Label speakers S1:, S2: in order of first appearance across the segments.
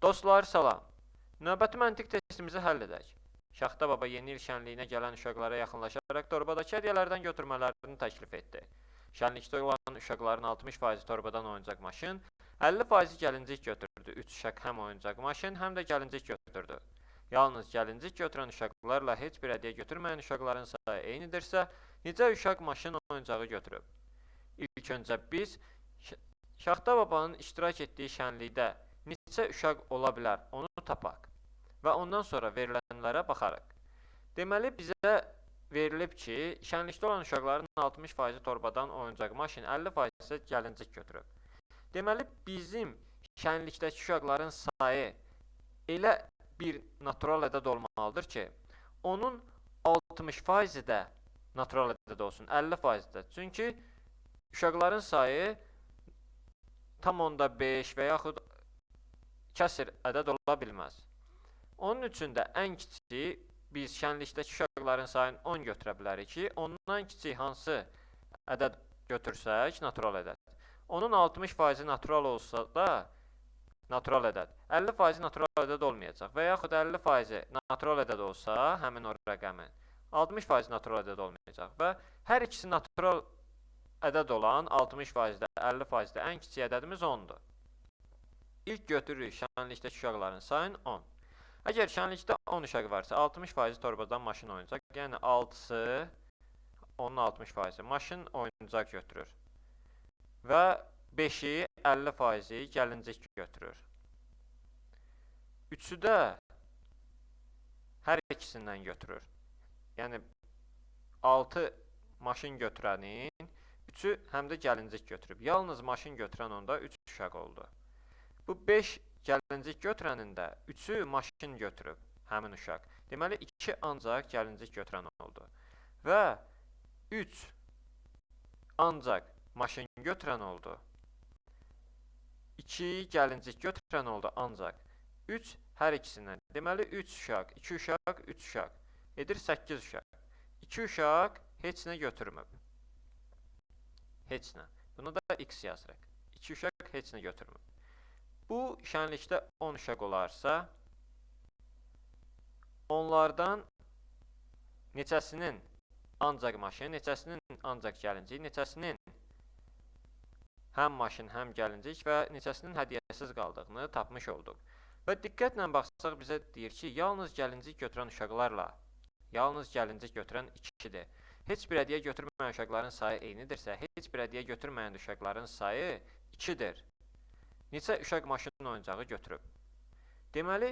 S1: Dostlar, salam. Növbəti məntiq testimizi həll edək. Şaxta baba yeni il şənliyinə gələn uşaqlara yaxınlaşaraq torbadakı hədiyyələrdən götürmələrini təklif etdi. Şənlikdə olan uşaqların 60% torbadan oyuncaq maşın, 50% gəlincik götürdü. 3 uşaq həm oyuncaq maşın, həm də gəlincik götürdü. Yalnız gəlincik götürən uşaqlarla heç bir hədiyyə götürməyən uşaqların sayı eynidirsə, necə uşaq maşın oyuncağı götürüb? İlk öncə biz Şaxta babanın iştirak etdiyi şənlikdə neçə uşaq ola bilər, onu tapaq və ondan sonra verilənlərə baxarıq. Deməli, bizə verilib ki, şənlikdə olan uşaqların 60% torbadan oyuncaq maşın, 50% isə gəlincik götürüb. Deməli, bizim şənlikdəki uşaqların sayı elə bir natural ədəd olmalıdır ki, onun 60% də natural ədəd olsun, 50% də. Çünki uşaqların sayı tam onda 5 və yaxud kəsr ədəd ola bilməz. Onun üçün də ən kiçiyi biz şənlikdəki uşaqların sayını 10 götürə bilərik ki, ondan kiçik hansı ədəd götürsək, natural ədəd. Onun 60% natural olsa da natural ədəd, 50% natural ədəd olmayacaq və yaxud 50% natural ədəd olsa, həmin o rəqəmin 60% natural ədəd olmayacaq və hər ikisi natural ədəd olan 60%-də, 50%-də ən kiçik ədədimiz 10-dur. İlk götürürük şənlikdəki uşaqların sayını 10. Əgər şənlikdə 10 uşaq varsa, 60% torbadan maşın oyuncaq, yəni 6-sı, onun 60% maşın oyuncaq götürür və 5-i, 50%-i gəlincik götürür. 3-ü də hər ikisindən götürür. Yəni 6 maşın götürənin 3-ü həm də gəlincik götürüb. Yalnız maşın götürən onda 3 uşaq oldu. Bu 5 gəlincik götürənin də 3-ü maşın götürüb, həmin uşaq. Deməli, 2 ancaq gəlincik götürən oldu. Və 3 ancaq maşın götürən oldu. 2 gəlincik götürən oldu ancaq. 3 hər ikisindən. Deməli, 3 uşaq, 2 uşaq, 3 uşaq. Edir 8 uşaq. 2 uşaq heç nə götürmüb. Heç nə. Bunu da x yazırıq. 2 uşaq heç nə götürmüb. Bu şənlikdə 10 uşaq olarsa, onlardan neçəsinin ancaq maşın, neçəsinin ancaq gəlincik, neçəsinin həm maşın, həm gəlincik və neçəsinin hədiyyəsiz qaldığını tapmış olduq. Və diqqətlə baxsaq bizə deyir ki, yalnız gəlincik götürən uşaqlarla yalnız gəlincik götürən 2-dir. Heç bir hədiyyə götürməyən uşaqların sayı eynidirsə, heç bir hədiyyə götürməyən uşaqların sayı 2-dir. Neçə uşaq maşın oyuncağı götürüb? Deməli,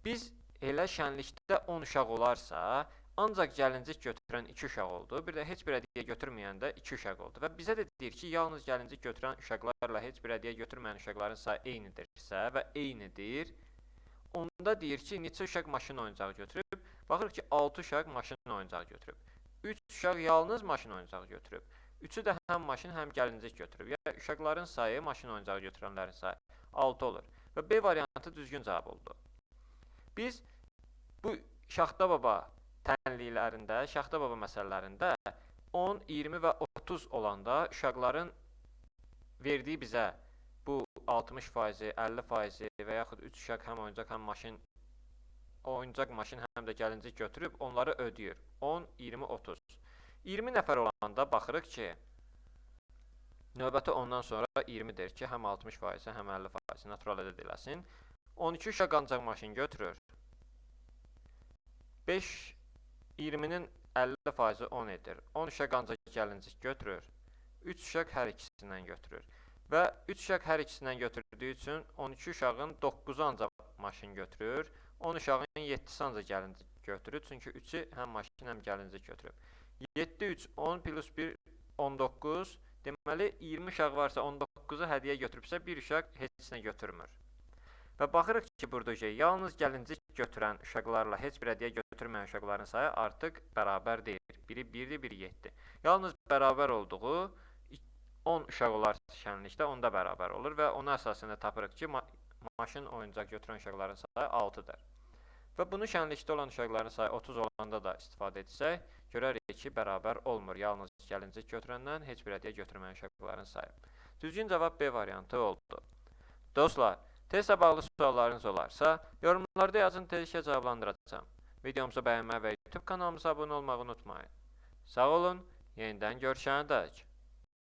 S1: biz elə şənlikdə 10 uşaq olarsa, ancaq gəlincik götürən 2 uşaq oldu. Bir də heç bir hədiyyə götürməyəndə 2 uşaq oldu. Və bizə də deyir ki, yalnız gəlincik götürən uşaqlarla heç bir hədiyyə götürməyən uşaqların sayı eynidirsə və eynidir, onda deyir ki, neçə uşaq maşın oyuncağı götürüb? Baxırıq ki, 6 uşaq maşın oyuncağı götürüb. 3 uşaq yalnız maşın oyuncağı götürüb. 3-ü də həm maşın, həm gəlincik götürüb. Yəni, uşaqların sayı, maşın oyuncağı götürənlərin sayı 6 olur. Və B variantı düzgün cavab oldu. Biz bu Şaxta baba tənliklərində, Şaxta baba məsələlərində 10, 20 və 30 olanda uşaqların verdiyi bizə bu 60%, 50% və yaxud 3 uşaq həm oyuncaq, həm maşın, oyuncaq maşın, həm də gəlincik götürüb, onları ödəyir. 10, 20, 30. 20 nəfər olanda baxırıq ki, növbəti ondan sonra 20-dir ki, həm 60%, həm 50% natural ədəd eləsin. 12 uşaq ancaq maşın götürür. 5, 20-nin 50%-i 10 edir. 10 uşaq ancaq gəlincik götürür. 3 uşaq hər ikisindən götürür. Və 3 uşaq hər ikisindən götürdüyü üçün 12 uşağın 9-u ancaq maşın götürür. 10 uşağın 7-si ancaq gəlincik götürür. Çünki 3-ü həm maşın, həm gəlincik götürüb. 7, 3, 10 plus 1, 19. Deməli, 20 uşaq varsa 19-u hədiyyə götürübsə, 1 uşaq heç nə götürmür. Və baxırıq ki, burada yalnız gəlincik götürən uşaqlarla heç bir hədiyyə götürməyən uşaqların sayı artıq bərabər deyil. Biri 1-dir, biri 7. Yalnız bərabər olduğu 10 uşaq olarsa şənlikdə, onda bərabər olur və ona əsasında tapırıq ki, maşın oyuncaq götürən uşaqların sayı 6-dır. Və bunu şənlikdə olan uşaqların sayı 30 olanda da istifadə etsək, görərik ki, bərabər olmur. Yalnız gəlincik götürəndən heç bir hədiyyə götürməyən uşaqların sayı. Düzgün cavab B variantı oldu. Dostlar, Testlə bağlı suallarınız olarsa, yorumlarda yazın, tezliklə cavablandıracağam. Videomuzu bəyənməyi və YouTube kanalımıza abunə olmağı unutmayın. Sağ olun, yenidən görüşənədək.